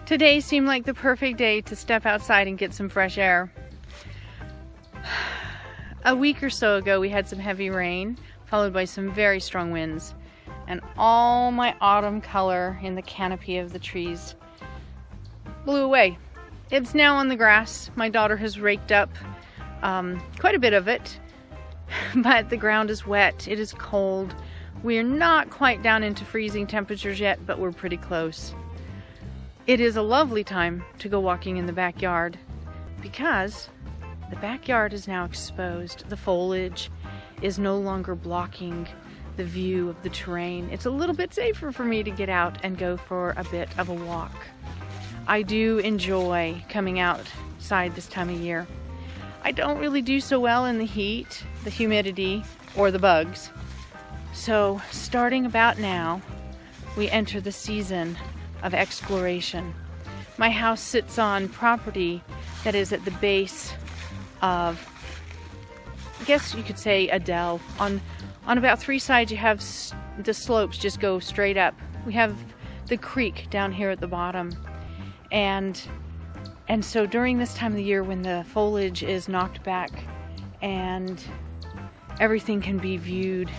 Today seemed like the perfect day to step outside and get some fresh air. A week or so ago we had some heavy rain, followed by some very strong winds, and all my autumn color in the canopy of the trees blew away. It's now on the grass. My daughter has raked up quite a bit of it, but the ground is wet, it is cold. We're not quite down into freezing temperatures yet, but we're pretty close. It is a lovely time to go walking in the backyard because the backyard is now exposed. The foliage is no longer blocking the view of the terrain. It's a little bit safer for me to get out and go for a bit of a walk. I do enjoy coming outside this time of year. I don't really do so well in the heat, the humidity, or the bugs. So starting about now, we enter the season of exploration. My house sits on property that is at the base of, I guess you could say, a dell. On about 3 sides you have the slopes just go straight up. We have the creek down here at the bottom. And so during this time of the year when the foliage is knocked back and everything can be viewed,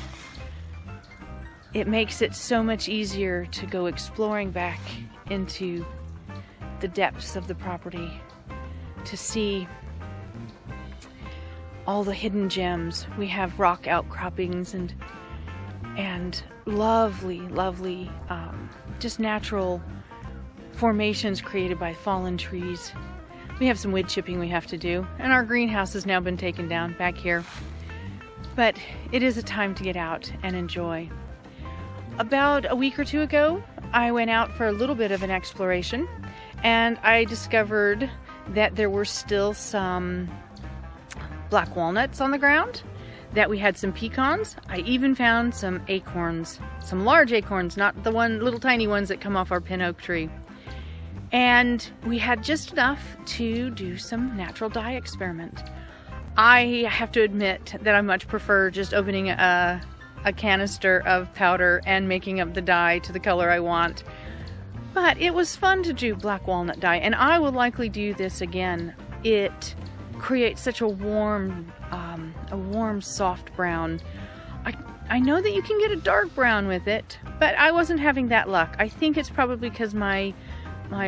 it makes it so much easier to go exploring back into the depths of the property to see all the hidden gems. We have rock outcroppings and lovely just natural formations created by fallen trees. We have some wood chipping we have to do, and our greenhouse has now been taken down back here. But it is a time to get out and enjoy. About a week or 2 ago, I went out for a little bit of an exploration, and I discovered that there were still some black walnuts on the ground, that we had some pecans. I even found some acorns, some large acorns, not the little tiny ones that come off our pin oak tree. And we had just enough to do some natural dye experiment. I have to admit that I much prefer just opening a canister of powder and making up the dye to the color I want. But it was fun to do black walnut dye, and I will likely do this again. It creates such a warm, soft brown. I know that you can get a dark brown with it, but I wasn't having that luck. I think it's probably because my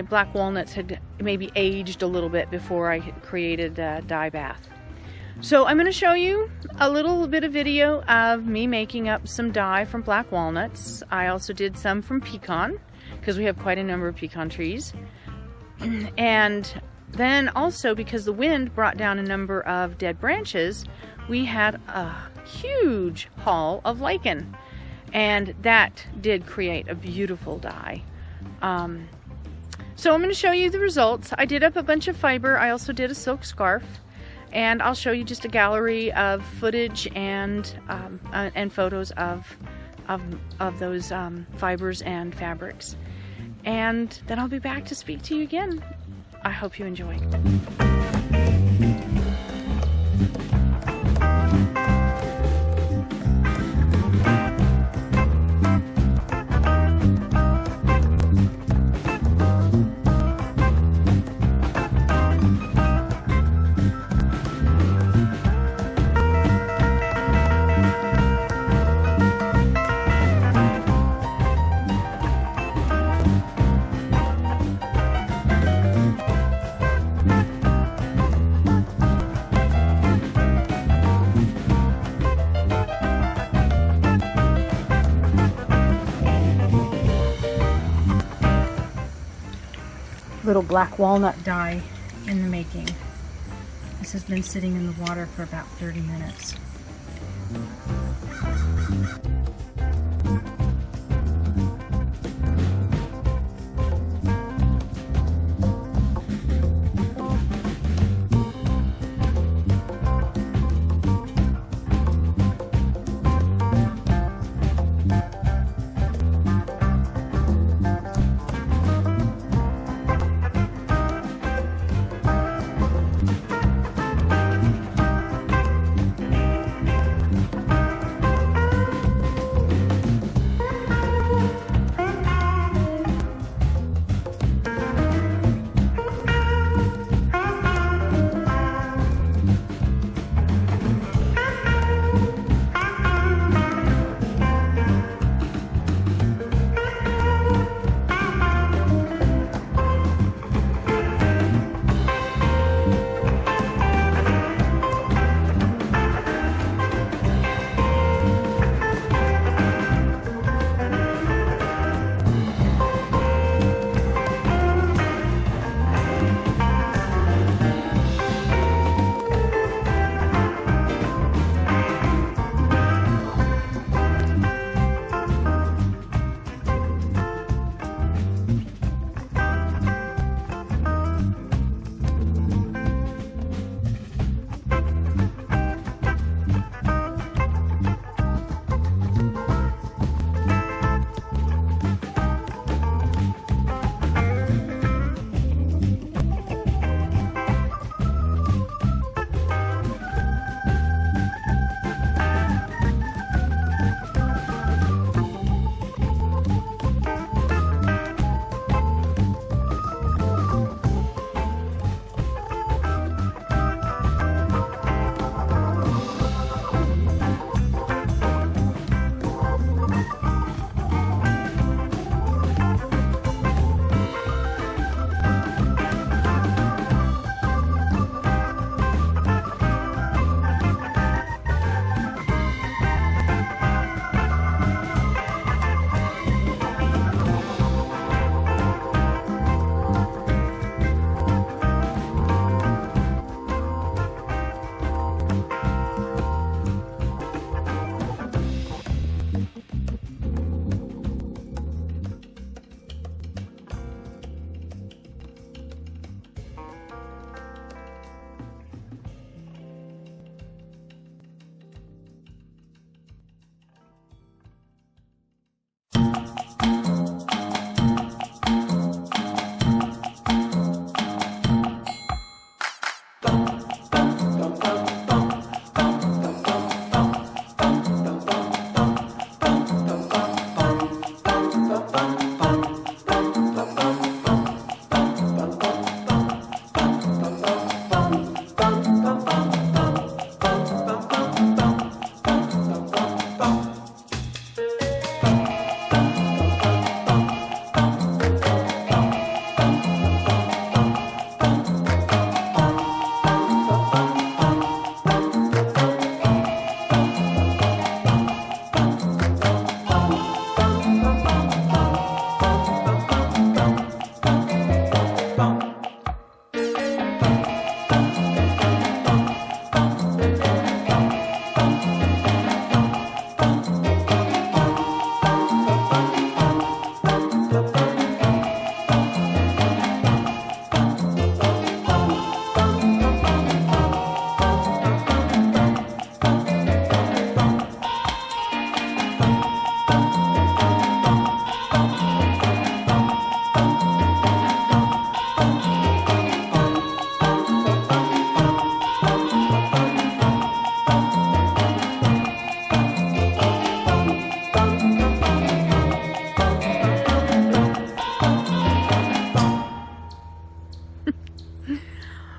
black walnuts had maybe aged a little bit before I created a dye bath. So I'm going to show you a little bit of video of me making up some dye from black walnuts. I also did some from pecan, because we have quite a number of pecan trees. And then also, because the wind brought down a number of dead branches, we had a huge haul of lichen. And that did create a beautiful dye. So I'm going to show you the results. I did up a bunch of fiber. I also did a silk scarf. And I'll show you just a gallery of footage and photos of those fibers and fabrics. And then I'll be back to speak to you again. I hope you enjoy. Little black walnut dye in the making. This has been sitting in the water for about 30 minutes.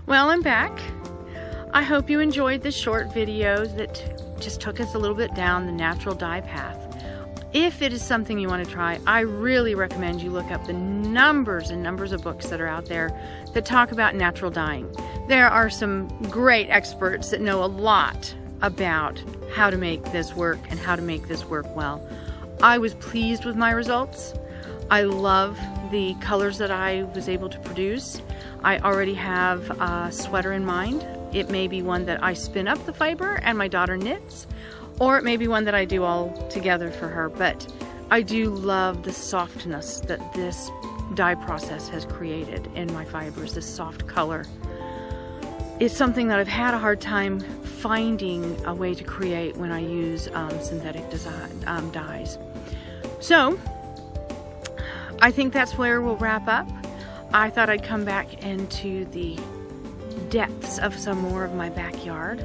Well, I'm back. I hope you enjoyed this short video that just took us a little bit down the natural dye path. If it is something you want to try, I really recommend you look up the numbers and numbers of books that are out there that talk about natural dyeing. There are some great experts that know a lot about how to make this work and how to make this work well. I was pleased with my results. I love the colors that I was able to produce. I already have a sweater in mind. It may be one that I spin up the fiber and my daughter knits, or it may be one that I do all together for her, but I do love the softness that this dye process has created in my fibers, this soft color. It's something that I've had a hard time finding a way to create when I use synthetic dyes. So, I think that's where we'll wrap up. I thought I'd come back into the depths of some more of my backyard.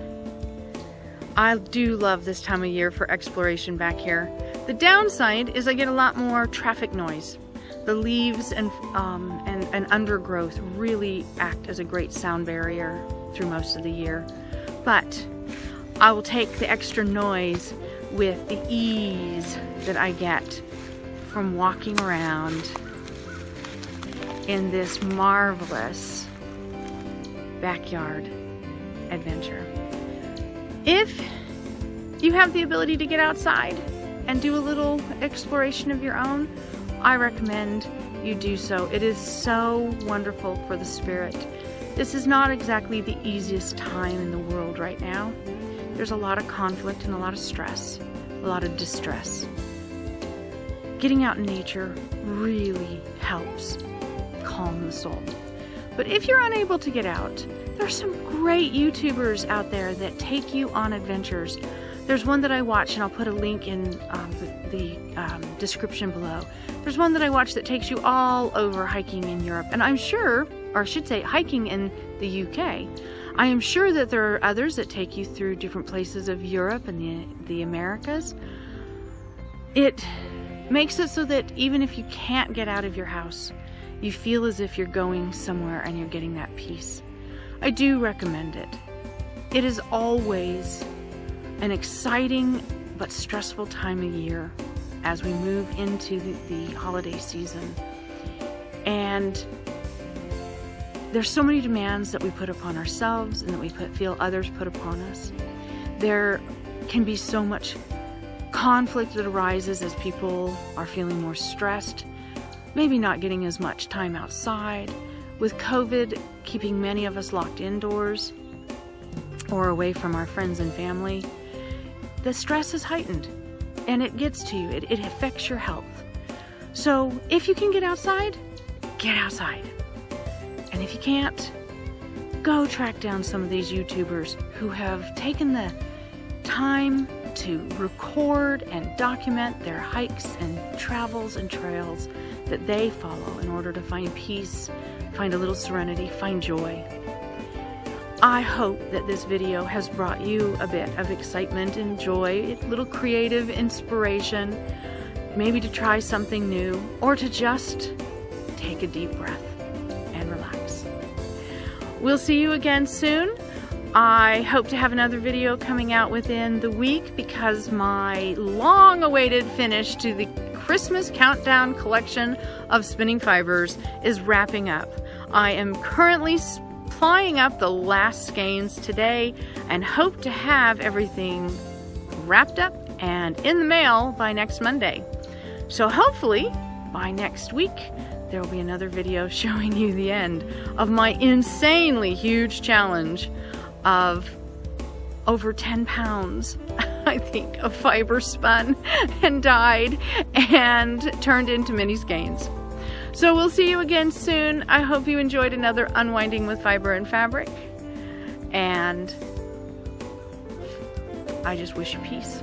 I do love this time of year for exploration back here. The downside is I get a lot more traffic noise. The leaves and undergrowth really act as a great sound barrier through most of the year. But I will take the extra noise with the ease that I get from walking around in this marvelous backyard adventure. If you have the ability to get outside and do a little exploration of your own, I recommend you do so. It is so wonderful for the spirit. This is not exactly the easiest time in the world right now. There's a lot of conflict and a lot of stress, a lot of distress. Getting out in nature really helps calm the soul. But if you're unable to get out, there's some great YouTubers out there that take you on adventures. There's one that I watch, and I'll put a link in the description below. There's one that I watch that takes you all over hiking in Europe, and I'm sure, or I should say hiking in the UK. I am sure that there are others that take you through different places of Europe and the Americas. It makes it so that even if you can't get out of your house, you feel as if you're going somewhere and you're getting that peace. I do recommend it. It is always an exciting but stressful time of year as we move into the holiday season. And there's so many demands that we put upon ourselves and that we feel others put upon us. There can be so much conflict that arises as people are feeling more stressed, maybe not getting as much time outside. With COVID keeping many of us locked indoors or away from our friends and family, the stress is heightened and it gets to you. It affects your health. So if you can get outside, get outside. And if you can't, go track down some of these YouTubers who have taken the time to record and document their hikes and travels and trails that they follow in order to find peace, find a little serenity, find joy. I hope that this video has brought you a bit of excitement and joy, a little creative inspiration, maybe to try something new or to just take a deep breath and relax. We'll see you again soon. I hope to have another video coming out within the week because my long-awaited finish to the Christmas Countdown collection of spinning fibers is wrapping up. I am currently plying up the last skeins today and hope to have everything wrapped up and in the mail by next Monday. So hopefully by next week there will be another video showing you the end of my insanely huge challenge of over 10 pounds, I think, of fiber spun and dyed and turned into mini skeins. So we'll see you again soon. I hope you enjoyed another Unwinding with Fiber and Fabric, and I just wish you peace.